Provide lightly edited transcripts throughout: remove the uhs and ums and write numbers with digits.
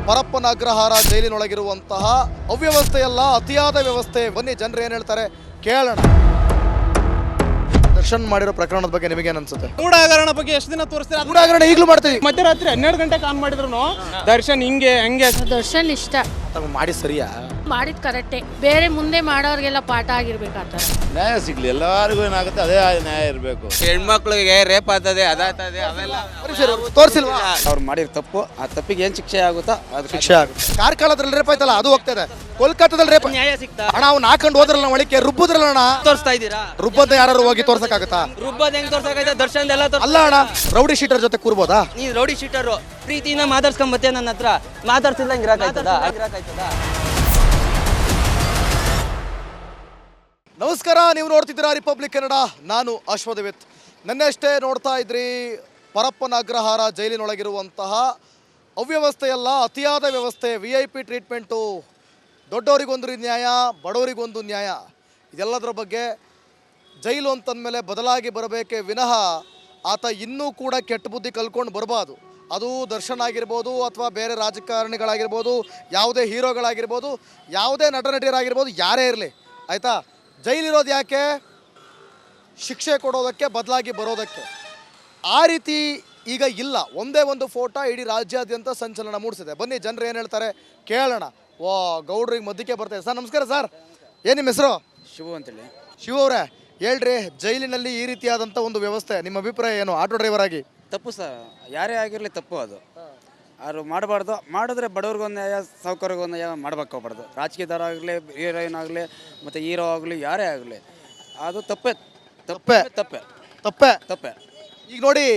ಪರಪ್ಪನ ಅಗ್ರಹಾರ ಜೈಲಿನೊಳಗಿರುವಂತಹ ಅವ್ಯವಸ್ಥೆಯಲ್ಲ, ಅತಿಯಾದ ವ್ಯವಸ್ಥೆ. ಬನ್ನಿ ಜನರು ಏನು ಹೇಳ್ತಾರೆ ಕೇಳೋಣ. ದರ್ಶನ್ ಮಾಡಿರೋ ಪ್ರಕರಣದ ಬಗ್ಗೆ ನಿಮಗೇನು ಅನ್ಸುತ್ತೆ? ಗೂಢ ಹಗರಣ ಬಗ್ಗೆ ಎಷ್ಟು ದಿನ ತೋರಿಸ್ತೀರಾ? ಗೂಢ ಹಗರಣ ಈಗಲೂ ಮಾಡ್ತೀವಿ. ಮಧ್ಯರಾತ್ರಿ 12 ಗಂಟೆಗೆ ಆನ್ ಮಾಡಿದ್ರು ದರ್ಶನ್ ಹಿಂಗೆ ಹಂಗೆ. ದರ್ಶನ್ ಇಷ್ಟ ಮಾಡಿ ಸರಿಯಾ ಮಾಡಿದ್ ಕರೆಕ್ಟೇ. ಬೇರೆ ಮುಂದೆ ಮಾಡೋರ್ಗೆಲ್ಲ ಪಾಠ ಆಗಿರ್ಬೇಕಾತ. ನ್ಯಾಯ ಸಿಗ್ಲಿ, ಎಲ್ಲರಿಗೂ ಏನಾಗುತ್ತೆ ಅದೇ ನ್ಯಾಯ ಇರಬೇಕು. ಹೆಣ್ಮಕ್ಳಿಗೆ ರೇಪ್ ಆಗ್ತದೆ, ಅದಾಗ್ತದೆ, ಅವೆಲ್ಲ ತೋರಿಸಿಲ್ವಾ? ಅವ್ರು ಮಾಡಿರೋ ತಪ್ಪು, ಆ ತಪ್ಪಿಗೆ ಏನ್ ಶಿಕ್ಷೆ ಆಗುತ್ತಾ ಅದು ಶಿಕ್ಷೆ ಆಗುತ್ತೆ. ಕಾರ್ಕಳದಲ್ಲಿ ರೇಪ್ ಆಯ್ತಲ್ಲ, ಅದು ಹೋಗ್ತದೆ. ಕೋಲ್ಕತ್ತಾದಲ್ಲಿ ರೇಪ್ ನ್ಯಾಯ ಸಿಗ್ತಾ ಅಣ್ಣ, ಅವ್ನು ಹಾಕೊಂಡು ಹೋದ್ರಲ್ಲ ಒಳಕ್ಕೆ, ರುಬ್ಬುದ್ರಲ್ಲ ಅಣ್ಣ. ತೋರಿಸ್ತಾ ಇದ್ದೀರಾ? ರುಬ್ಬದ ಯಾರು ಹೋಗಿ ತೋರ್ಸಕ್ಕಾಗತ್ತಾ? ರುಬ್ಬದ್ ಹೆಂಗ್ ತೋರ್ಸಕೈತೆ? ದರ್ಶನ್ ಎಲ್ಲ ಅಲ್ಲ ಅಣ್ಣ, ರೌಡಿ ಶೀಟರ್ ಜೊತೆ ಕೂರ್ಬೋದಾ? ನೀ ರೌಡಿ ಶೀಟರು ಪ್ರೀತಿಯಿಂದ ಮಾತಾಡ್ಸ್ಕೊಂಬತ್ತೆ ನನ್ನ ಹತ್ರ. ಮಾತಾಡ್ಸಿಲ್ಲ ಇರಾಕಾಯ್ತದ? ನಮಸ್ಕಾರ, ನೀವು ನೋಡ್ತಿದ್ದೀರಾ ರಿಪಬ್ಲಿಕ್ ಕನ್ನಡ. ನಾನು ಅಶ್ವದೇವಿತ್. ನನ್ನಷ್ಟೇ ನೋಡ್ತಾ ಇದ್ರಿ ಪರಪ್ಪನ ಅಗ್ರಹಾರ ಜೈಲಿನೊಳಗಿರುವಂತಹ ಅವ್ಯವಸ್ಥೆಯಲ್ಲ, ಅತಿಯಾದ ವ್ಯವಸ್ಥೆ. VIP ಟ್ರೀಟ್ಮೆಂಟು, ದೊಡ್ಡವರಿಗೊಂದು ನ್ಯಾಯ, ಬಡವರಿಗೊಂದು ನ್ಯಾಯ. ಇದೆಲ್ಲದರ ಬಗ್ಗೆ ಜೈಲು ಅಂತಂದಮೇಲೆ ಬದಲಾಗಿ ಬರಬೇಕೇ ವಿನಃ ಆತ ಇನ್ನೂ ಕೂಡ ಕೆಟ್ಟ ಬುದ್ಧಿ ಕಲ್ಕೊಂಡು ಬರಬಾರ್ದು. ಅದು ದರ್ಶನ್ ಆಗಿರ್ಬೋದು, ಅಥವಾ ಬೇರೆ ರಾಜಕಾರಣಿಗಳಾಗಿರ್ಬೋದು, ಯಾವುದೇ ಹೀರೋಗಳಾಗಿರ್ಬೋದು, ಯಾವುದೇ ನಟನಟಿಯರಾಗಿರ್ಬೋದು, ಯಾರೇ ಇರಲಿ, ಆಯಿತಾ? ಜೈಲಿರೋದು ಯಾಕೆ? ಶಿಕ್ಷೆ ಕೊಡೋದಕ್ಕೆ, ಬದಲಾಗಿ ಬರೋದಕ್ಕೆ. ಆ ರೀತಿ ಈಗ ಇಲ್ಲ. ಒಂದೇ ಒಂದು ಫೋಟೋ ಇಡೀ ರಾಜ್ಯಾದ್ಯಂತ ಸಂಚಲನ ಮೂಡಿಸಿದೆ. ಬನ್ನಿ ಜನರು ಏನು ಹೇಳ್ತಾರೆ ಕೇಳೋಣ. ಗೌಡ್ರಿಗೆ ಮಧ್ಯಕ್ಕೆ ಬರ್ತಾರೆ. ಸರ್ ನಮಸ್ಕಾರ. ಸರ್ ಏನು ನಿಮ್ಮ ಹೆಸರು? ಶಿವು ಅಂತೇಳಿ. ಶಿವ ಅವರೇ, ಹೇಳ್ರಿ, ಜೈಲಿನಲ್ಲಿ ಈ ರೀತಿಯಾದಂಥ ಒಂದು ವ್ಯವಸ್ಥೆ ನಿಮ್ಮ ಅಭಿಪ್ರಾಯ ಏನು? ಆಟೋ ಡ್ರೈವರ್ ಆಗಿ ತಪ್ಪು ಸರ್, ಯಾರೇ ಆಗಿರಲಿ ತಪ್ಪು. ಅದು ಅವ್ರು ಮಾಡಬಾರ್ದು. ಮಾಡಿದ್ರೆ ಬಡವ್ರಿಗೊಂದು ನ್ಯಾಯ, ಸಾವುಕಾರಿಗೊಂದು ನ್ಯಾಯ ಮಾಡ್ಬೇಕು ಹೋಗ್ಬಾರ್ದು. ರಾಜಕೀಯದವರಾಗಲಿ, ಹೀರೋಯಿನ್ ಆಗಲಿ, ಮತ್ತು ಹೀರೋ ಆಗಲಿ, ಯಾರೇ ಆಗಲಿ ಅದು ತಪ್ಪೇ ತಪ್ಪೇ ತಪ್ಪೇ ತಪ್ಪೆ ತಪ್ಪೇ. ಈಗ ನೋಡಿ,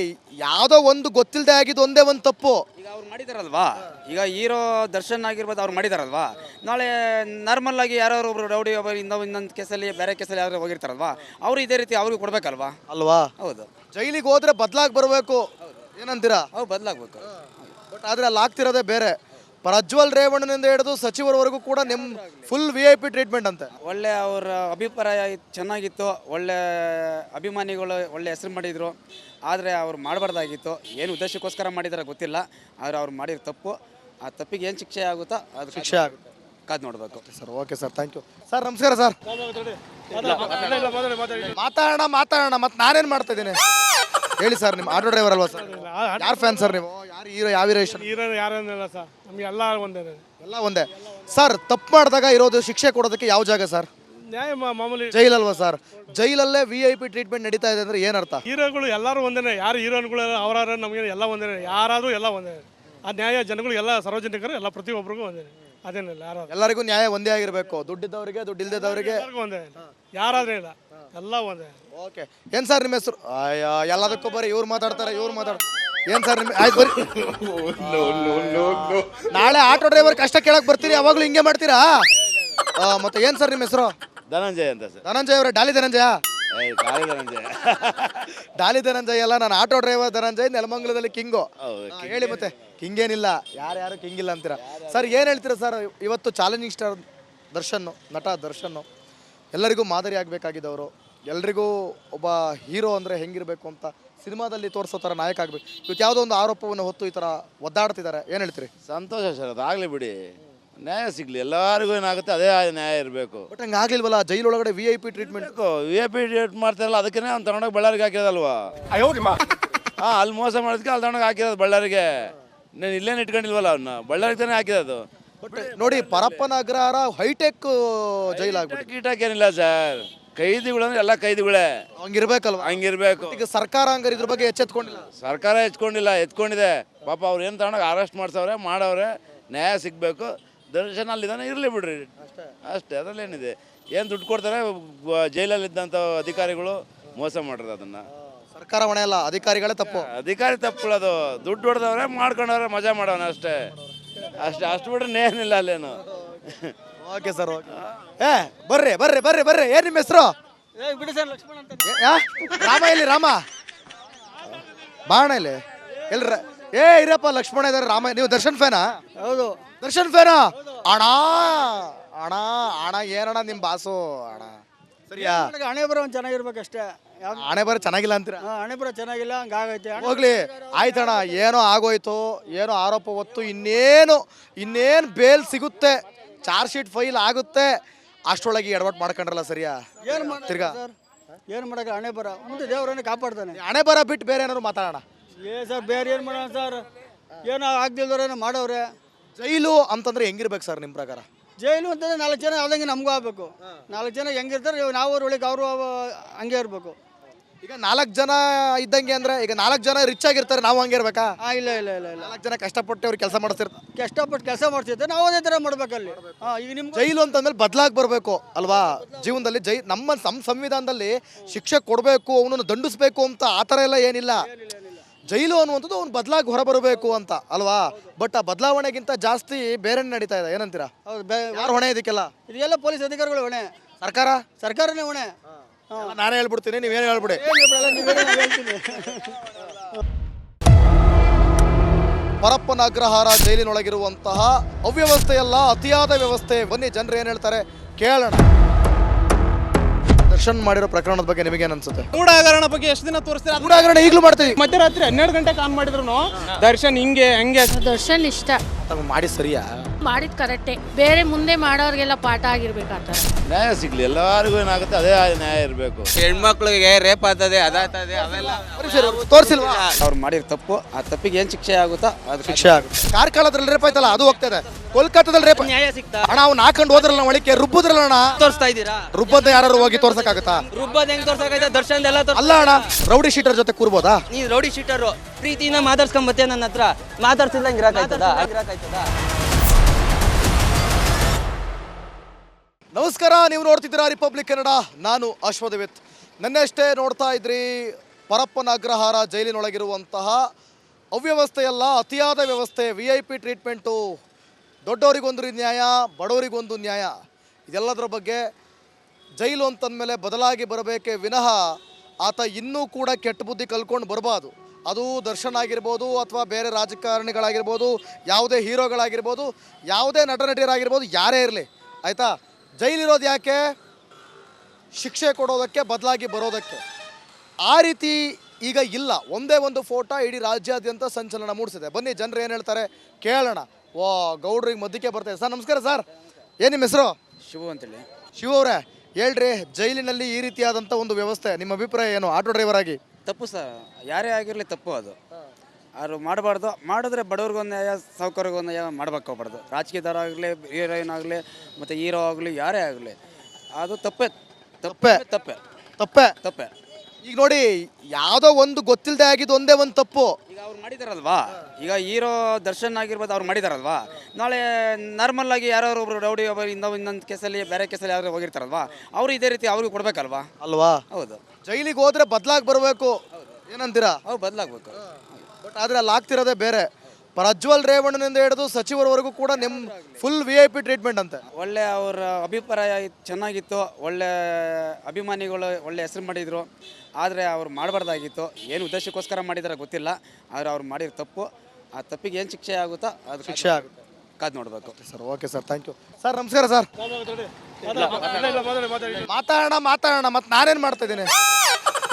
ಯಾವುದೋ ಒಂದು ಗೊತ್ತಿಲ್ಲದೆ ಆಗಿದ್ದು ಒಂದೇ ಒಂದು ತಪ್ಪು. ಈಗ ಅವ್ರು ಮಾಡಿದಾರಲ್ವಾ, ಈಗ ಹೀರೋ ದರ್ಶನ್ ಆಗಿರ್ಬೋದು, ಅವ್ರು ಮಾಡಿದಾರಲ್ವಾ. ನಾಳೆ ನಾರ್ಮಲ್ ಆಗಿ ಯಾರು ಒಬ್ರು ರೌಡಿ ಒಬ್ಬರು ಇನ್ನೊಂದು ಕೇಸಲ್ಲಿ, ಬೇರೆ ಕೇಸಲ್ಲಿ ಯಾರು ಹೋಗಿರ್ತಾರಲ್ವಾ, ಅವರು ಇದೇ ರೀತಿ ಅವ್ರಿಗೆ ಕೊಡ್ಬೇಕಲ್ವಾ? ಅಲ್ವಾ? ಹೌದು. ಜೈಲಿಗೆ ಹೋದ್ರೆ ಬದಲಾಗಿ ಬರಬೇಕು, ಏನಂತೀರಾ? ಅವು ಬದಲಾಗಬೇಕು. ಬಟ್ ಆದರೆ ಅಲ್ಲಿ ಆಗ್ತಿರೋದೇ ಬೇರೆ. ಪ್ರಜ್ವಲ್ ರೇವಣ್ಣನಿಂದ ಹಿಡಿದು ಸಚಿವರವರೆಗೂ ಕೂಡ ಫುಲ್ VIP ಟ್ರೀಟ್ಮೆಂಟ್ ಅಂತೆ. ಒಳ್ಳೆ ಅವರ ಅಭಿಪ್ರಾಯ ಚೆನ್ನಾಗಿತ್ತು, ಒಳ್ಳೆ ಅಭಿಮಾನಿಗಳು ಒಳ್ಳೆ ಹೆಸರು ಮಾಡಿದರು. ಆದರೆ ಅವ್ರು ಮಾಡಬಾರ್ದಾಗಿತ್ತು. ಏನು ಉದ್ದೇಶಕ್ಕೋಸ್ಕರ ಮಾಡಿದಾರೆ ಗೊತ್ತಿಲ್ಲ. ಆದರೆ ಅವ್ರು ಮಾಡಿರೋ ತಪ್ಪು, ಆ ತಪ್ಪಿಗೆ ಏನು ಶಿಕ್ಷೆ ಆಗುತ್ತಾ ಅದು ಶಿಕ್ಷೆ ಆಗುತ್ತೆ. ಕಾದು ನೋಡಬೇಕು. Sir okay sir, thank you sir. ನಮಸ್ಕಾರ ಸರ್. ಮಾತಾಡೋಣ. ಮತ್ತೆ ನಾನೇನು ಮಾಡ್ತಾ ಇದ್ದೀನಿ ಹೇಳಿ ಸರ್. ನಿಮ್ಮ ಆಟೋ ಡ್ರೈವರ್ ಅಲ್ವಾ ಸರ್? ಯಾರು ಫ್ಯಾನ್ ಸರ್ ನೀವು? ಯಾರು ಹೀರೋ, ಯಾವ ಹೀರೋ ಇಷ್ಟ? ಹೀರೋ ಯಾರೇನಿಲ್ಲ ಸರ್, ನಮ್ಗೆ ಎಲ್ಲ ಒಂದೇ. ಎಲ್ಲ ಒಂದೇ ಸರ್. ತಪ್ಪು ಮಾಡಿದಾಗ ಇರೋದು ಶಿಕ್ಷೆ ಕೊಡೋದಕ್ಕೆ ಯಾವ ಜಾಗ ಸರ್? ನ್ಯಾಯ ಮಾಮೂಲಿ ಜೈಲಲ್ವಾ ಸರ್? ಜೈಲಲ್ಲೇ VIP ಟ್ರೀಟ್ಮೆಂಟ್ ನಡೀತಾ ಇದೆ ಅಂದ್ರೆ ಏನರ್ಥ? ಹೀರೋಗಳು ಎಲ್ಲರೂ ಒಂದೇ. ಯಾರು ಹೀರೋನ್ಗಳು ಅವರ ನಮಗೆ ಎಲ್ಲ ಒಂದೇ, ಯಾರಾದರೂ ಎಲ್ಲ ಒಂದೇ. ಆ ನ್ಯಾಯ ಜನಗಳು ಎಲ್ಲ ಸಾರ್ವಜನಿಕರು ಎಲ್ಲ ಪ್ರತಿಯೊಬ್ಬರಿಗೂ ಒಂದೇ. ಅದೇನಿಲ್ಲ, ಯಾರಾದ್ರು ಎಲ್ಲರಿಗೂ ನ್ಯಾಯ ಒಂದೇ ಆಗಿರಬೇಕು. ದುಡ್ಡಿದ್ದವರಿಗೆ, ದುಡ್ಡು ಇಲ್ದಿದ್ದವರಿಗೆ ಒಂದೇ, ಯಾರಾದ್ರೂ ಇಲ್ಲ, ಎಲ್ಲ ಒಂದೇ. ಓಕೆ. ಏನು ಸರ್ ನಿಮ್ಮ ಹೆಸರು? ಎಲ್ಲದಕ್ಕೂ ಬರೀ ಇವ್ರು ಮಾತಾಡ್ತಾರೆ. ಏನು ಸರ್ ನಿಮ್ಮ? ಆಯ್ತು ಬರ್ರಿ. ನಾಳೆ ಆಟೋ ಡ್ರೈವರ್ ಕಷ್ಟ ಕೇಳಕ್ ಬರ್ತೀರಿ, ಯಾವಾಗಲೂ ಹಿಂಗೆ ಮಾಡ್ತೀರಾ? ಮತ್ತೆ ಏನು ಸರ್ ನಿಮ್ಮ ಹೆಸರು? ಧನಂಜಯ ಅಂತ ಸರ್. ಧನಂಜಯ ಅವರೇ? ಡಾಲಿ ಧನಂಜಯ? ಖಾಲಿ ಧನಂಜಯ. ಡಾಲಿ ಧನಂಜಯ ಅಲ್ಲ, ನಾನು ಆಟೋ ಡ್ರೈವರ್ ಧನಂಜಯ್, ನೆಲಮಂಗಲದಲ್ಲಿ ಕಿಂಗು. ಹೇಳಿ ಮತ್ತೆ, ಕಿಂಗ್ ಏನಿಲ್ಲ, ಯಾರು ಕಿಂಗ್ ಇಲ್ಲ ಅಂತೀರಾ ಸರ್? ಏನು ಹೇಳ್ತೀರಾ ಸರ್? ಇವತ್ತು ಚಾಲೆಂಜಿಂಗ್ ಸ್ಟಾರ್ ದರ್ಶನ್, ನಟ ದರ್ಶನ್ ಎಲ್ಲರಿಗೂ ಮಾದರಿ ಆಗಬೇಕಾಗಿದ್ದವರು. ಎಲ್ರಿಗೂ ಒಬ್ಬ ಹೀರೋ ಅಂದರೆ ಹೆಂಗಿರಬೇಕು ಅಂತ ಸಿನಿಮಾದಲ್ಲಿ ತೋರಿಸೋ ಥರ ನಾಯಕ ಆಗಬೇಕು. ಇವತ್ತು ಯಾವುದೋ ಒಂದು ಆರೋಪವನ್ನು ಹೊತ್ತು ಈ ಥರ ಒದ್ದಾಡ್ತಿದ್ದಾರೆ, ಏನು ಹೇಳ್ತೀರಿ? ಸಂತೋಷ ಸರ್, ಅದಾಗಲಿ ಬಿಡಿ. ನ್ಯಾಯ ಸಿಗ್ಲಿ, ಎಲ್ಲರಿಗೂ ಏನಾಗುತ್ತೆ ಅದೇ ನ್ಯಾಯ ಇರಬೇಕು. ಬಟ್ ಹಂಗೆ ಆಗ್ಲಿಲ್ವಲ್ಲ? ಜೈಲೊಳಗಡೆ VIP ಟ್ರೀಟ್ಮೆಂಟ್ VIP ಟ್ರೀಟ್ ಮಾಡ್ತಾರಲ್ಲ, ಅದಕ್ಕೇ ಅವ್ನು ತಗೊಂಡೋಗಿ ಬಳ್ಳಾರಿಗೆ ಹಾಕಿರೋದಲ್ವಾ? ಅಲ್ಲಿ ಮೋಸ ಮಾಡೋದಕ್ಕೆ ಅಲ್ಲಿ ತಗೊಂಡೋಗಿ ಹಾಕಿರೋದು ಬಳ್ಳಾರಿಗೆ. ನಾನು ಇಲ್ಲೇನು ಇಟ್ಕೊಂಡಿಲ್ವಲ್ಲ, ಅವನ್ನ ಬಳ್ಳಾರಿಗೆ ತಾನೇ ಹಾಕಿರೋದು. ಬಟ್ ನೋಡಿ, ಪರಪ್ಪನ ಅಗ್ರಹಾರ ಹೈಟೆಕ್ ಜೈಲಾಗ್ಬಿಟ್ಟು. ಕೀಟಕ್ಕೇನಿಲ್ಲ ಸರ್, ಕೈದಿಗಳು ಅಂದ್ರೆ ಎಲ್ಲ ಕೈದಿಗಳೇ. ಹಂಗಿರ್ಬೇಕಲ್ವ? ಹಂಗಿರ್ಬೇಕು. ಈಗ ಸರ್ಕಾರ ಹಂಗಾರೆ ಇದ್ರ ಬಗ್ಗೆ ಎಚ್ಚೆತ್ಕೊಂಡಿಲ್ಲ. ಸರ್ಕಾರ ಎತ್ಕೊಂಡಿದೆ. ಪಾಪ ಅವ್ರು ಏನು ತಗೊಂಡೋಗಿ ಅರೆಸ್ಟ್ ಮಾಡ್ಸವ್ರೆ, ಮಾಡವ್ರೆ. ನ್ಯಾಯ ಸಿಗಬೇಕು. ದರ್ಶನ ಅಲ್ಲಿದ್ದಾನೆ, ಇರಲಿ ಬಿಡ್ರಿ ಅಷ್ಟೇ. ಅದರಲ್ಲೇನಿದೆ? ಏನು ದುಡ್ಡು ಕೊಡ್ತಾರೆ ಜೈಲಲ್ಲಿದ್ದಂಥ ಅಧಿಕಾರಿಗಳು ಮೋಸ ಮಾಡಿರೋದು. ಅದನ್ನು ಸರ್ಕಾರ ಹೊಣೆ ಅಲ್ಲ, ಅಧಿಕಾರಿಗಳೇ ತಪ್ಪು. ಅಧಿಕಾರಿ ತಪ್ಪುಳದು. ದುಡ್ಡು ಹೊಡೆದವ್ರೆ, ಮಾಡ್ಕೊಂಡವ್ರೆ, ಮಜಾ ಮಾಡೋಣ ಅಷ್ಟೇ. ಅಷ್ಟು ಬಿಟ್ರೆ ಏನಿಲ್ಲ ಅಲ್ಲೇನು. Okay sir, okay. ಬರ್ರಿ. ಏನು ನಿಮ್ಮ ಹೆಸರು? ರಾಮ ಇಲ್ಲಿ, ರಾಮ ಬಾಣ ಇಲ್ಲಿ ಎಲ್ರ. ಇರಪ್ಪ, ಲಕ್ಷ್ಮಣ ಇದಾರೆ, ರಾಮ. ನೀವು ದರ್ಶನ್ ಫ್ಯಾನಾ? ಹೌದು. ದರ್ಶನ್ ಫ್ಯಾನಾ? ಅಣ್ಣ ಏನಣ್ಣ ನಿಮ್ಮ ಬಾಸು ಅಣ್ಣ? ಸರಿಯಾ? ಹಣೆ ಬರೋ ಚೆನ್ನಾಗಿರ್ಬೇಕಷ್ಟೇ. ಹಣೆ ಬರ ಚೆನ್ನಾಗಿಲ್ಲ ಅಂತೀರಾ? ಹಣೆ ಬರ ಚೆನ್ನಾಗಿಲ್ಲ ಹಂಗಾಗೈತೆ ಹೋಗ್ಲಿ ಆಯ್ತಣ್ಣ, ಏನೋ ಆಗೋಯ್ತು, ಏನೋ ಆರೋಪ ಹೊತ್ತು ಇನ್ನೇನು ಬೇಲ್ ಸಿಗುತ್ತೆ, ಚಾರ್ಜ್ ಶೀಟ್ ಫೈಲ್ ಆಗುತ್ತೆ, ಅಷ್ಟರೊಳಗೆ ಎಡವಟ್ಟು ಮಾಡ್ಕೊಂಡ್ರಲ್ಲ ಸರಿಯಾ? ಏನು ತಿರ್ಗಾ ಸರ್ ಏನು ಮಾಡೋಕೆ ಹಣೆ ಬರ ಮುಂದೆ ದೇವರನ್ನೇ ಕಾಪಾಡ್ತಾನೆ. ಹಣೆ ಬರ ಬಿಟ್ಟು ಬೇರೆ ಏನಾದ್ರು ಮಾತಾಡೋಣ. ಸರ್ ಬೇರೆ ಏನು ಮಾಡೋಣ ಸರ್, ಏನೋ ಆಗ್ದಿಲ್ದವ್ರೇನೋ ಮಾಡೋರೆ. ಜೈಲು ಅಂತಂದ್ರೆ ಹೆಂಗಿರ್ಬೇಕು ಸರ್ ನಿಮ್ಮ ಪ್ರಕಾರ? ಜೈಲು ಅಂತಂದ್ರೆ 4 ಜನ ಆದಂಗೆ ನಮಗೂ ಆಗಬೇಕು. 4 ಜನ ಹೆಂಗಿರ್ತಾರೆ ನಾವು ಅವ್ರ ಒಳಗೆ ಅವರು ಹಂಗೆ ಇರಬೇಕು. ಈಗ 4 ಜನ ಇದ್ದಂಗೆ ಅಂದ್ರೆ ಈಗ 4 ಜನ ರಿಚ್ ಆಗಿರ್ತಾರೆ, ನಾವು ಹಂಗೆ ಇರ್ಬೇಕಾ? ಇಲ್ಲ ಇಲ್ಲ ಇಲ್ಲ ಇಲ್ಲ 4 ಜನ ಕಷ್ಟಪಟ್ಟು ಅವ್ರು ಕೆಲಸ ಮಾಡಿಸ್ತಿರ್ತಾರೆ. ಕಷ್ಟಪಟ್ಟು ಕೆಲಸ ಮಾಡ್ತಿರ್ತಾರೆ, ನಾವು ಅದೇ ಥರ ಮಾಡ್ಬೇಕಲ್ಲಿ. ಈಗ ನಿಮ್ಗೆ ಜೈಲು ಅಂತಂದ್ಮೇಲೆ ಬದಲಾಗಿ ಬರಬೇಕು ಅಲ್ವಾ ಜೀವನದಲ್ಲಿ? ನಮ್ಮ ಸಂವಿಧಾನದಲ್ಲಿ ಶಿಕ್ಷೆ ಕೊಡಬೇಕು, ಅವನನ್ನು ದಂಡಿಸ್ಬೇಕು ಅಂತ ಆ ಥರ ಎಲ್ಲ ಏನಿಲ್ಲ. ಜೈಲು ಅನ್ನುವಂಥದ್ದು ಅವ್ನು ಬದಲಾಗಿ ಹೊರಬರಬೇಕು ಅಂತ ಅಲ್ವಾ? ಬಟ್ ಆ ಬದಲಾವಣೆಗಿಂತ ಜಾಸ್ತಿ ಬೇರೆ ನಡೀತಾ ಇದೆ, ಏನಂತೀರಾ? ಹೌದು, ಯಾರು ಹೊಣೆ ಇದಕ್ಕೆಲ್ಲ? ಇದೆಲ್ಲ ಪೊಲೀಸ್ ಅಧಿಕಾರಿಗಳು ಹೊಣೆ, ಸರ್ಕಾರ? ಸರ್ಕಾರನೇ ಹೊಣೆ. ನಾನೇ ಹೇಳ್ಬಿಡ್ತೀನಿ, ನೀವೇನು ಹೇಳ್ಬಿಡಿ. ಪರಪ್ಪನ ಅಗ್ರಹಾರ ಜೈಲಿನೊಳಗಿರುವಂತಹ ಅವ್ಯವಸ್ಥೆಯಲ್ಲ, ಅತಿಯಾದ ವ್ಯವಸ್ಥೆ. ಬನ್ನಿ ಜನರು ಏನು ಹೇಳ್ತಾರೆ ಕೇಳೋಣ. ದರ್ಶನ್ ಮಾಡಿರೋ ಪ್ರಕರಣದ ಬಗ್ಗೆ ನಿಮಗೇನು ಅನ್ಸುತ್ತೆ? ಗೂಢ ಹಗರಣ ಬಗ್ಗೆ ಎಷ್ಟು ದಿನ ತೋರಿಸ್ತೀರಾ? ಗೂಢ ಹಗರಣ ಈಗಲೂ ಮಾಡ್ತೀವಿ. ಮಧ್ಯರಾತ್ರಿ 12 ಗಂಟೆಗೆ ಆನ್ ಮಾಡಿದ್ರು ದರ್ಶನ್ ಹಿಂಗೆ ಹಂಗೆ ದರ್ಶನ್ ಇಷ್ಟ ಮಾಡಿ ಸರಿಯಾ? ಮಾಡಿದ್ ಕರೆಕ್ಟೇ. ಬೇರೆ ಮುಂದೆ ಮಾಡೋರ್ಗೆಲ್ಲ ಪಾಠ ಆಗಿರ್ಬೇಕಾಗ್ತದೆ. ನ್ಯಾಯ ಸಿಗಲಿ, ಎಲ್ಲರಿಗೂ ಏನಾಗುತ್ತೆ ಅದೇ ನ್ಯಾಯ ಇರಬೇಕು. ಹೆಣ್ಮಕ್ಳಿಗೆ ರೇಪ್ ಆಗ್ತದೆ, ಅದಾಗ್ತದೆ, ಅವೆಲ್ಲ ತೋರಿಸಿಲ್ವಾ? ಅವ್ರು ಮಾಡಿರೋ ತಪ್ಪು, ಆ ತಪ್ಪಿಗೆ ಏನು ಶಿಕ್ಷೆ ಆಗುತ್ತಾ ಅದು ಶಿಕ್ಷೆ ಆಗುತ್ತೆ. ಕಾರ್ಕಳದಲ್ಲಿ ರೇಪ್ ಆಯ್ತಲ್ಲ, ಅದು ಹೋಗ್ತದೆ. ಕೋಲ್ಕತ್ತಾದಲ್ಲಿ ರೇಪ್ ನ್ಯಾಯ ಸಿಗ್ತಾ ಅಣ್ಣ, ಅವ್ನು ಹಾಕೊಂಡು ಹೋದ್ರಲ್ಲ ಒಳಕ್ಕೆ, ರುಬ್ಬುದ್ರಲ್ಲ ಅಣ್ಣ. ತೋರಿಸ್ತಾ ಇದ್ದೀರಾ? ರುಬ್ಬದ ಯಾರು ಹೋಗಿ ತೋರ್ಸಕ್ಕಾಗತ್ತಾ? ರುಬ್ಬದ್ ಹೆಂಗ್ ತೋರ್ಸಕೈತೆ? ದರ್ಶನ್ ಎಲ್ಲ ಅಲ್ಲ ಅಣ್ಣ, ರೌಡಿ ಶೀಟರ್ ಜೊತೆ ಕೂರ್ಬೋದಾ? ನೀ ರೌಡಿ ಶೀಟರು ಪ್ರೀತಿನ ಮಾತಾಡ್ಸ್ಕೊಂಬತ್ತೆ ನನ್ನ ಹತ್ರ. ಮಾತಾಡ್ಸಿಲ್ಲ ಇರಾಕಾಯ್ತದ? ನಮಸ್ಕಾರ, ನೀವು ನೋಡ್ತಿದ್ದೀರಾ ರಿಪಬ್ಲಿಕ್ ಕನ್ನಡ. ನಾನು ಅಶ್ವದೇವಿತ್. ನನ್ನಷ್ಟೇ ನೋಡ್ತಾ ಇದ್ರಿ ಪರಪ್ಪನ ಅಗ್ರಹಾರ ಜೈಲಿನೊಳಗಿರುವಂತಹ ಅವ್ಯವಸ್ಥೆಯಲ್ಲ, ಅತಿಯಾದ ವ್ಯವಸ್ಥೆ. VIP ಟ್ರೀಟ್ಮೆಂಟು, ದೊಡ್ಡವರಿಗೊಂದು ನ್ಯಾಯ, ಬಡವರಿಗೊಂದು ನ್ಯಾಯ. ಇದೆಲ್ಲದರ ಬಗ್ಗೆ ಜೈಲು ಅಂತಂದಮೇಲೆ ಬದಲಾಗಿ ಬರಬೇಕೇ ವಿನಃ ಆತ ಇನ್ನೂ ಕೂಡ ಕೆಟ್ಟ ಬುದ್ಧಿ ಕಲ್ಕೊಂಡು ಬರಬಾರ್ದು. ಅದು ದರ್ಶನ್ ಆಗಿರ್ಬೋದು, ಅಥವಾ ಬೇರೆ ರಾಜಕಾರಣಿಗಳಾಗಿರ್ಬೋದು, ಯಾವುದೇ ಹೀರೋಗಳಾಗಿರ್ಬೋದು, ಯಾವುದೇ ನಟನಟಿಯರಾಗಿರ್ಬೋದು, ಯಾರೇ ಇರಲಿ ಆಯಿತಾ. ಜೈಲಿರೋದು ಯಾಕೆ? ಶಿಕ್ಷೆ ಕೊಡೋದಕ್ಕೆ, ಬದಲಾಗಿ ಬರೋದಕ್ಕೆ. ಆ ರೀತಿ ಈಗ ಇಲ್ಲ. ಒಂದೇ ಒಂದು ಫೋಟೋ ಇಡೀ ರಾಜ್ಯಾದ್ಯಂತ ಸಂಚಲನ ಮೂಡಿಸಿದೆ. ಬನ್ನಿ ಜನರು ಏನು ಹೇಳ್ತಾರೆ ಕೇಳೋಣ. ಗೌಡ್ರಿಗೆ ಮಧ್ಯಕ್ಕೆ ಬರ್ತಾರೆ. ಸರ್ ನಮಸ್ಕಾರ. ಸರ್ ಏನು ನಿಮ್ಮ ಹೆಸರು? ಶಿವು ಅಂತೇಳಿ. ಶಿವ ಅವರೇ ಹೇಳ್ರಿ, ಜೈಲಿನಲ್ಲಿ ಈ ರೀತಿಯಾದಂಥ ಒಂದು ವ್ಯವಸ್ಥೆ, ನಿಮ್ಮ ಅಭಿಪ್ರಾಯ ಏನು ಆಟೋ ಡ್ರೈವರ್ ಆಗಿ? ತಪ್ಪು ಸರ್, ಯಾರೇ ಆಗಿರಲಿ ತಪ್ಪು ಅದು. ಅವ್ರು ಮಾಡಬಾರ್ದು. ಮಾಡಿದ್ರೆ ಬಡವ್ರಿಗೊಂದು ನ್ಯಾಯ, ಸಾವುಕಾರಿಗೊಂದು ನ್ಯಾಯ ಮಾಡ್ಬೇಕು ಹೋಗ್ಬಾರ್ದು. ರಾಜಕೀಯದವ್ರು ಆಗಲಿ, ಹೀರೋಯಿನ್ ಆಗಲಿ, ಮತ್ತು ಹೀರೋ ಆಗಲಿ, ಯಾರೇ ಆಗಲಿ ಅದು ತಪ್ಪೇ ತಪ್ಪೇ ತಪ್ಪೇ ತಪ್ಪೇ ತಪ್ಪೇ. ಈಗ ನೋಡಿ, ಯಾವುದೋ ಒಂದು ಗೊತ್ತಿಲ್ಲದೆ ಆಗಿದ್ದು ಒಂದೇ ಒಂದು ತಪ್ಪು. ಈಗ ಅವ್ರು ಮಾಡಿದಾರಲ್ವಾ, ಈಗ ಹೀರೋ ದರ್ಶನ್ ಆಗಿರ್ಬೋದು, ಅವ್ರು ಮಾಡಿದಾರಲ್ವಾ. ನಾಳೆ ನಾರ್ಮಲ್ ಆಗಿ ಯಾರು ಒಬ್ರು ರೌಡಿ ಒಬ್ಬರು ಇನ್ನೊಂದು ಕೇಸಲ್ಲಿ, ಬೇರೆ ಕೇಸಲ್ಲಿ ಯಾರು ಹೋಗಿರ್ತಾರಲ್ವಾ, ಅವರು ಇದೇ ರೀತಿ ಅವ್ರಿಗೆ ಕೊಡ್ಬೇಕಲ್ವಾ? ಅಲ್ವಾ? ಹೌದು. ಜೈಲಿಗೆ ಹೋದ್ರೆ ಬದಲಾಗಿ ಬರಬೇಕು, ಏನಂತೀರಾ? ಅವ್ರು ಬದಲಾಗಬೇಕು. ಬಟ್ ಆದರೆ ಅಲ್ಲಿ ಆಗ್ತಿರೋದೇ ಬೇರೆ. ಪ್ರಜ್ವಲ್ ರೇವಣ್ಣನಿಂದ ಹಿಡಿದು ಸಚಿವರವರೆಗೂ ಕೂಡ ಫುಲ್ VIP ಟ್ರೀಟ್ಮೆಂಟ್ ಅಂತೆ. ಒಳ್ಳೆ ಅವರ ಅಭಿಪ್ರಾಯ ಚೆನ್ನಾಗಿತ್ತು, ಒಳ್ಳೆ ಅಭಿಮಾನಿಗಳು ಒಳ್ಳೆ ಹೆಸರು ಮಾಡಿದರು. ಆದರೆ ಅವ್ರು ಮಾಡಬಾರ್ದಾಗಿತ್ತು. ಏನು ಉದ್ದೇಶಕ್ಕೋಸ್ಕರ ಮಾಡಿದಾರೆ ಗೊತ್ತಿಲ್ಲ. ಆದರೆ ಅವ್ರು ಮಾಡಿರೋ ತಪ್ಪು, ಆ ತಪ್ಪಿಗೆ ಏನು ಶಿಕ್ಷೆ ಆಗುತ್ತಾ ಅದು ಶಿಕ್ಷೆ ಆಗುತ್ತೆ, ಕಾದು ನೋಡಬೇಕು. Sir okay sir, thank you sir. ನಮಸ್ಕಾರ ಸರ್. ಮಾತಾಡೋಣ ಮತ್ತೆ ನಾನೇನು ಮಾಡ್ತಾ ಇದ್ದೀನಿ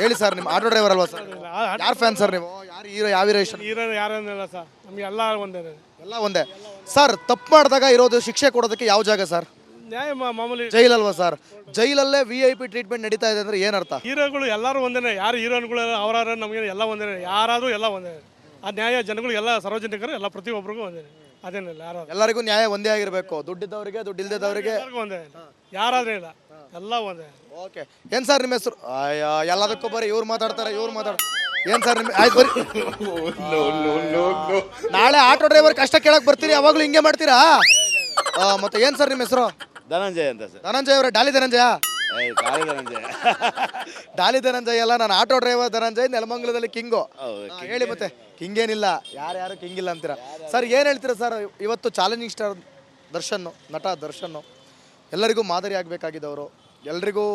ಹೇಳಿ ಸರ್. ನಿಮ್ಮ ಆಟೋ ಡ್ರೈವರ್ ಅಲ್ವಾ ಸರ್? ಯಾರು ಫ್ಯಾನ್ ಸರ್ ನೀವು? ಯಾರು ಹೀರೋ, ಯಾವ ಹೀರೋ ಇಷ್ಟ? ಹೀರೋ ಯಾರೇನಿಲ್ಲ ಸರ್, ನಮಗೆ ಎಲ್ಲ ಒಂದೇ. ಎಲ್ಲ ಒಂದೇ ಸರ್. ತಪ್ಪು ಮಾಡಿದಾಗ ಇರೋದು ಶಿಕ್ಷೆ ಕೊಡೋದಕ್ಕೆ ಯಾವ ಜಾಗ ಸರ್? ನ್ಯಾಯ ಮಾಮೂಲಿ ಜೈಲಲ್ವಾ ಸರ್? ಜೈಲಲ್ಲೇ VIP ಟ್ರೀಟ್ಮೆಂಟ್ ನಡೀತಾ ಇದೆ ಅಂದ್ರೆ ಏನರ್ಥ? ಹೀರೋಗಳು ಎಲ್ಲರೂ ಒಂದೇ. ಯಾರು ಹೀರೋನ್ಗಳು ಅವರಾರ ನಮಗೆ ಎಲ್ಲ ಒಂದೇ. ಯಾರಾದರೂ ಎಲ್ಲ ಒಂದೇ. ಆ ನ್ಯಾಯ ಜನಗಳು ಎಲ್ಲ ಸಾರ್ವಜನಿಕರು ಎಲ್ಲ ಪ್ರತಿಯೊಬ್ಬರಿಗೂ ಒಂದೇ. ಅದೇನಿಲ್ಲ, ಯಾರು ಎಲ್ಲರಿಗೂ ನ್ಯಾಯ ಒಂದೇ ಆಗಿರಬೇಕು. ದುಡ್ಡಿದ್ದವರಿಗೆ, ದುಡ್ಡು ಇಲ್ದಿದ್ದವರಿಗೆ ಒಂದೇ. ಯಾರಾದ್ರೂ ಇಲ್ಲ, ಎಲ್ಲ ಒಂದೇ. ಓಕೆ. ಏನು ಸರ್ ನಿಮ್ಮ ಹೆಸರು? ಎಲ್ಲದಕ್ಕೂ ಬರೀ ಇವ್ರು ಮಾತಾಡ್ತಾರೆ, ಏನು ಸರ್ ನಿಮ್ಮ? ಆಯ್ತು ಬರ್ರಿ. ನಾಳೆ ಆಟೋ ಡ್ರೈವರ್ ಕಷ್ಟ ಕೇಳಕ್ ಬರ್ತೀರಿ, ಯಾವಾಗಲೂ ಹಿಂಗೆ ಮಾಡ್ತೀರಾ? ಮತ್ತೆ ಏನು ಸರ್ ನಿಮ್ಮ ಹೆಸರು? ಧನಂಜಯ ಅಂತ ಸರ್. ಧನಂಜಯ ಅವರೇ? ಡಾಲಿ ಧನಂಜಯ? ಖಾಲಿ ಧನಂಜಯ. ಡಾಲಿ ಧನಂಜಯ ಅಲ್ಲ, ನಾನು ಆಟೋ ಡ್ರೈವರ್ ಧನಂಜಯ್, ನೆಲಮಂಗಲದಲ್ಲಿ ಕಿಂಗು. ಹೇಳಿ ಮತ್ತೆ, ಕಿಂಗ್ ಏನಿಲ್ಲ, ಯಾರು ಕಿಂಗ್ ಇಲ್ಲ ಅಂತೀರಾ ಸರ್? ಏನು ಹೇಳ್ತೀರಾ ಸರ್? ಇವತ್ತು ಚಾಲೆಂಜಿಂಗ್ ಸ್ಟಾರ್ ದರ್ಶನ್, ನಟ ದರ್ಶನ್ ಎಲ್ಲರಿಗೂ ಮಾದರಿ ಆಗಬೇಕಾಗಿದ್ದವರು, ಎಲ್ರಿಗೂ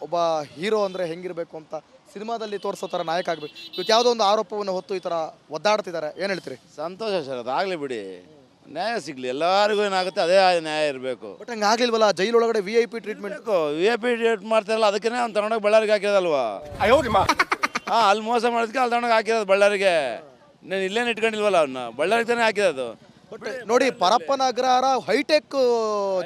ಒಬ್ಬ ಹೀರೋ ಅಂದರೆ ಹೆಂಗಿರಬೇಕು ಅಂತ ಸಿನಿಮಾದಲ್ಲಿ ತೋರಿಸೋ ಥರ ನಾಯಕ ಆಗಬೇಕು. ಇವತ್ತು ಯಾವುದೋ ಒಂದು ಆರೋಪವನ್ನು ಹೊತ್ತು ಈ ಥರ ಒದ್ದಾಡ್ತಿದ್ದಾರೆ, ಏನು ಹೇಳ್ತೀರಿ? ಸಂತೋಷ ಸರ್, ಅದಾಗಲಿ ಬಿಡಿ. ನ್ಯಾಯ ಸಿಗಲಿ, ಎಲ್ಲರಿಗೂ ಏನಾಗುತ್ತೆ ಅದೇ ನ್ಯಾಯ ಇರಬೇಕು. ಬಟ್ ಹಂಗೆ ಆಗ್ಲಿಲ್ವಲ್ಲ, ಜೈಲೊಳಗಡೆ VIP ಟ್ರೀಟ್ಮೆಂಟ್. VIP ಟ್ರೀಟ್ ಮಾಡ್ತಾರಲ್ಲ, ಅದಕ್ಕೇ ಅವ್ನು ತಗೊಂಡೋಗಿ ಬಳ್ಳಾರಿಗೆ ಹಾಕಿರೋದಲ್ವಾ? ಹಾಂ, ಅಲ್ಲಿ ಮೋಸ ಮಾಡೋದಕ್ಕೆ ಅಲ್ಲಿ ತಗೊಂಡೋಗಿ ಹಾಕಿರೋದು ಬಳ್ಳಾರಿಗೆ. ನಾನು ಇಲ್ಲೇನು ಇಟ್ಕೊಂಡಿಲ್ವಲ್ಲ, ಅವನ್ನ ಬಳ್ಳಾರಿಗೆ ತಾನೇ ಹಾಕಿರೋದು. ಬಟ್ ನೋಡಿ, ಪರಪ್ಪನ ಅಗ್ರಹಾರ ಹೈಟೆಕ್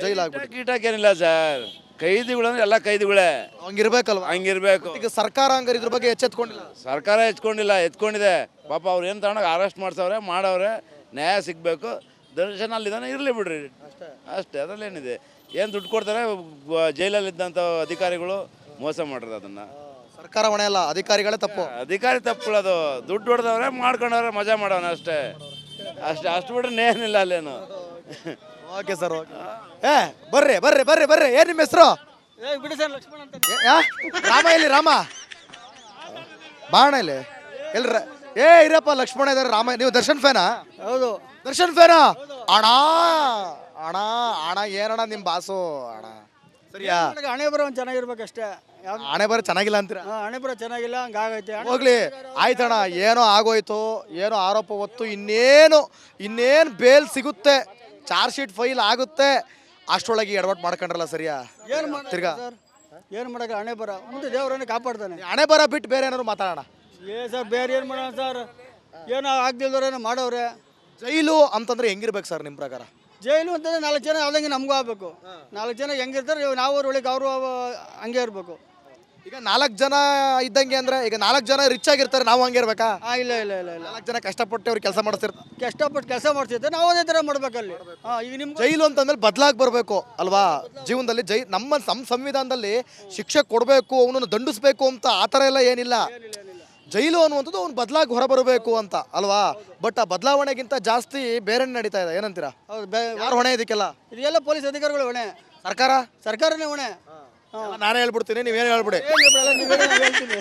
ಜೈಲಾಗ್ಬಿಟ್ಟು. ಕೀಟಕ್ಕೇನಿಲ್ಲ ಸರ್, ಕೈದಿಗಳು ಅಂದ್ರೆ ಎಲ್ಲ ಕೈದಿಗಳೇ, ಹಂಗಿರ್ಬೇಕಲ್ವಾ? ಹಂಗಿರ್ಬೇಕು. ಈಗ ಸರ್ಕಾರ ಹಂಗಾರೆ ಇದ್ರ ಬಗ್ಗೆ ಎಚ್ಚೆತ್ಕೊಂಡಿಲ್ಲ. ಸರ್ಕಾರ ಎತ್ಕೊಂಡಿದೆ. ಪಾಪ ಅವ್ರು ಏನು ತಗೊಂಡೋಗಿ ಅರೆಸ್ಟ್ ಮಾಡ್ಸವ್ರೆ, ಮಾಡವ್ರೆ, ನ್ಯಾಯ ಸಿಗಬೇಕು. ದರ್ಶನ್ ಅಲ್ಲಿದ್ದಾನೆ, ಇರಲಿ ಬಿಡ್ರಿ ಅಷ್ಟೇ, ಅದರಲ್ಲೇನಿದೆ. ಏನು ದುಡ್ಡು ಕೊಡ್ತಾರೆ, ಜೈಲಲ್ಲಿದ್ದಂಥ ಅಧಿಕಾರಿಗಳು ಮೋಸ ಮಾಡಿರೋದು. ಅದನ್ನು ಸರ್ಕಾರ ಹೊಣೆ ಅಲ್ಲ, ಅಧಿಕಾರಿಗಳೇ ತಪ್ಪು. ಅಧಿಕಾರಿ ತಪ್ಪುಳೋದು. ದುಡ್ಡು ಹೊಡೆದವ್ರೆ, ಮಾಡ್ಕೊಂಡವ್ರೆ, ಮಜಾ ಮಾಡೋಣ ಅಷ್ಟೇ. ಅಷ್ಟು ಬಿಟ್ರೆ ಏನಿಲ್ಲ ಅಲ್ಲೇನು. Okay sir, okay. ಬರ್ರಿ. ಏನು ನಿಮ್ಮ ಹೆಸರು? ಬಿಡಿ ಸರ್, ಲಕ್ಷ್ಮಣ ಅಂತ. ರಾಮ ಇಲ್ಲಿ, ರಾಮ ಬಾಣ ಇಲ್ಲಿ ಎಲ್ರ. ಇರಪ್ಪ, ಲಕ್ಷ್ಮಣ ಇದಾರೆ, ರಾಮ. ನೀವು ದರ್ಶನ್ ಫ್ಯಾನಾ? ಹೌದು. ದರ್ಶನ್ ಫ್ಯಾನಾ? ಅಣ್ಣ ಅಣ್ಣ ಅಣ್ಣ ಏನಣ್ಣ ನಿಮ್ಮ ಬಾಸು ಅಣ್ಣ? ಸರಿಯಾ? ಹಣೆ ಬರೋ ಒಂದು ಚೆನ್ನಾಗಿರ್ಬೇಕಷ್ಟೇ. ಹಣೆ ಬರ ಚೆನ್ನಾಗಿಲ್ಲ ಅಂತೀರಾ? ಹಣೆ ಬರೋ ಚೆನ್ನಾಗಿಲ್ಲ, ಹಂಗಾಗೈತೆ. ಹೋಗ್ಲಿ, ಆಯ್ತಣ್ಣ, ಏನೋ ಆಗೋಯ್ತು, ಏನೋ ಆರೋಪ ಹೊತ್ತು, ಇನ್ನೇನು ಬೇಲ್ ಸಿಗುತ್ತೆ, ಚಾರ್ಜ್ ಶೀಟ್ ಫೈಲ್ ಆಗುತ್ತೆ, ಅಷ್ಟರೊಳಗೆ ಎಡವಟ್ಟು ಮಾಡ್ಕೊಂಡ್ರಲ್ಲ. ಸರಿಯಾ? ಏನು ತಿರ್ಗಾ ಸರ್, ಏನು ಮಾಡೋಕೆ? ಹಣೆ ಬರ ಮುಂದೆ ದೇವರನ್ನೇ ಕಾಪಾಡ್ತಾನೆ. ಹಣೆ ಬರ ಬಿಟ್ಟು ಬೇರೆ ಏನಾದ್ರು ಮಾತಾಡೋಣ. ಸರ್, ಬೇರೆ ಏನು ಮಾಡೋಣ ಸರ್? ಏನೋ ಆಗ್ದಿಲ್ದವ್ರೇನೋ ಮಾಡೋರೆ. ಜೈಲು ಅಂತಂದ್ರೆ ಹೆಂಗಿರ್ಬೇಕು ಸರ್ ನಿಮ್ಮ ಪ್ರಕಾರ? ಜೈಲು ಅಂತಂದ್ರೆ 4 ಜನ ಆದಂಗೆ ನಮಗೂ ಆಗಬೇಕು. 4 ಜನ ಹೆಂಗಿರ್ತಾರೆ, ನಾವು ಅವ್ರ ಒಳಗೆ ಅವರು ಹಂಗೆ ಇರಬೇಕು. ಈಗ 4 ಜನ ಇದ್ದಂಗೆ ಅಂದ್ರೆ, ಈಗ 4 ಜನ ರಿಚ್ ಆಗಿರ್ತಾರೆ, ನಾವು ಹಂಗೆ ಇರ್ಬೇಕಾ? ಇಲ್ಲ 4 ಜನ ಕಷ್ಟಪಟ್ಟು ಅವ್ರು ಕೆಲಸ ಮಾಡಿಸ್ತಿರ್ತಾರೆ. ಕಷ್ಟಪಟ್ಟು ಕೆಲಸ ಮಾಡ್ತಿರ್ತಾರೆ, ನಾವು ಅದೇ ಥರ ಮಾಡ್ಬೇಕಲ್ಲಿ. ಈಗ ನಿಮ್ಗೆ ಜೈಲು ಅಂತಂದ್ಮೇಲೆ ಬದಲಾಗಿ ಬರಬೇಕು ಅಲ್ವಾ? ಜೀವನದಲ್ಲಿ ನಮ್ಮ ಸಂವಿಧಾನದಲ್ಲಿ ಶಿಕ್ಷೆ ಕೊಡಬೇಕು, ಅವನನ್ನು ದಂಡಿಸ್ಬೇಕು ಅಂತ ಆ ಥರ ಎಲ್ಲ ಏನಿಲ್ಲ. ಜೈಲು ಅನ್ನುವಂಥದ್ದು ಅವ್ನು ಬದಲಾಗಿ ಹೊರಬರಬೇಕು ಅಂತ ಅಲ್ವಾ? ಬಟ್ ಆ ಬದಲಾವಣೆಗಿಂತ ಜಾಸ್ತಿ ಬೇರೆ ನಡೀತಾ ಇದೆ. ಏನಂತೀರಾ? ಹೌದು. ಯಾರು ಹೊಣೆ ಇದಕ್ಕೆಲ್ಲ? ಇದೆಲ್ಲ ಪೊಲೀಸ್ ಅಧಿಕಾರಿಗಳು ಹೊಣೆ, ಸರ್ಕಾರನೇ ಹೊಣೆ. ನಾನೇ ಹೇಳ್ಬಿಡ್ತೀನಿ, ನೀವೇನು ಹೇಳ್ಬಿಡಿ. ಏನು ಹೇಳ್ಬಿಡಲ್ಲ, ನೀವೇನು ಹೇಳ್ತೀನಿ.